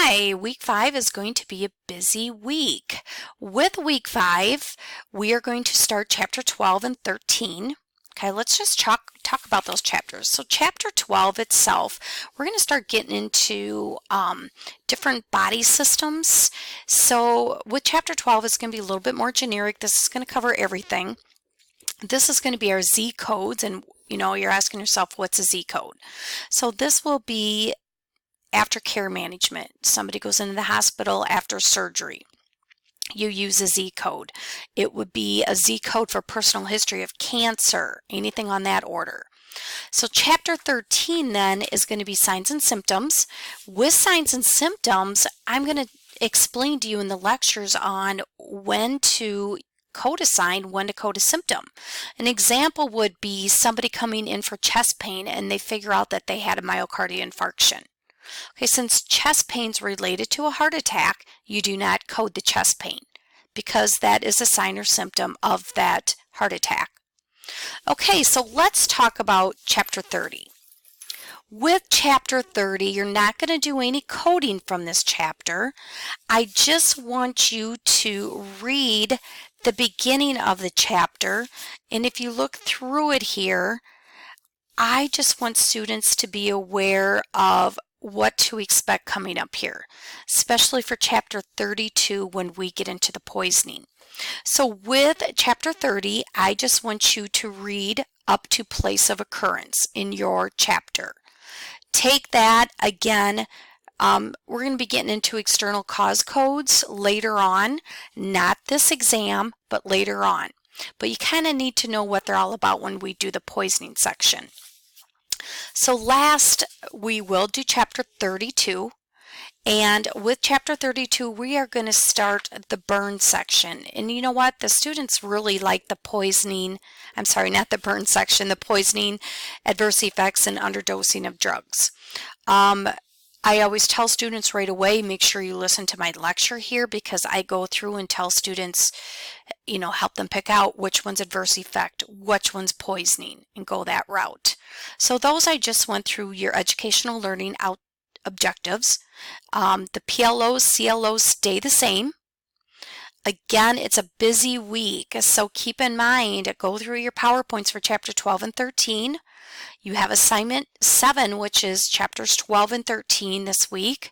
Hi, week 5 is going to be a busy week. With week 5, we are going to start chapter 12 and 13. Okay, let's just talk about those chapters. So chapter 12 itself, we're going to start getting into different body systems. So with chapter 12, it's going to be a little bit more generic. This is going to cover everything. This is going to be our Z codes, and you're asking yourself, what's a Z code? So this will be after care management. Somebody goes into the hospital after surgery. You use a Z code. It would be a Z code for personal history of cancer, anything on that order. So chapter 13 then is going to be signs and symptoms. With signs and symptoms, I'm going to explain to you in the lectures on when to code a sign, when to code a symptom. An example would be somebody coming in for chest pain and they figure out that they had a myocardial infarction. Okay, since chest pain is related to a heart attack, you do not code the chest pain because that is a sign or symptom of that heart attack. Okay, so let's talk about chapter 30. With chapter 30, you're not going to do any coding from this chapter. I just want you to read the beginning of the chapter, and if you look through it here, I just want students to be aware of what to expect coming up here, especially for chapter 32 when we get into the poisoning. So with chapter 30, I just want you to read up to place of occurrence in your chapter. Take that again. We're going to be getting into external cause codes later on, not this exam, but later on. But you kind of need to know what they're all about when we do the poisoning section. So last, we will do chapter 32, and with chapter 32, we are going to start the burn section. And you know what? The students really like the poisoning, I'm sorry, not the burn section, the poisoning, adverse effects, and underdosing of drugs. I always tell students right away, make sure you listen to my lecture here because I go through and tell students, help them pick out which one's adverse effect, which one's poisoning, and go that route. So those I just went through your educational learning objectives. The PLOs, CLOs stay the same. Again, it's a busy week, so keep in mind, go through your PowerPoints for chapter 12 and 13. You have assignment 7, which is chapters 12 and 13 this week.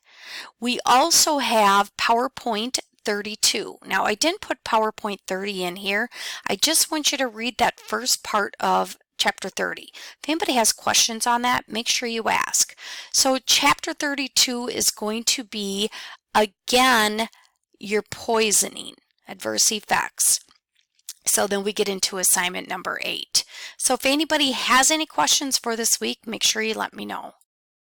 We also have PowerPoint 32. Now, I didn't put PowerPoint 30 in here. I just want you to read that first part of chapter 30. If anybody has questions on that, make sure you ask. So chapter 32 is going to be, again, your poisoning, adverse effects. So then we get into assignment number 8. So if anybody has any questions for this week, make sure you let me know.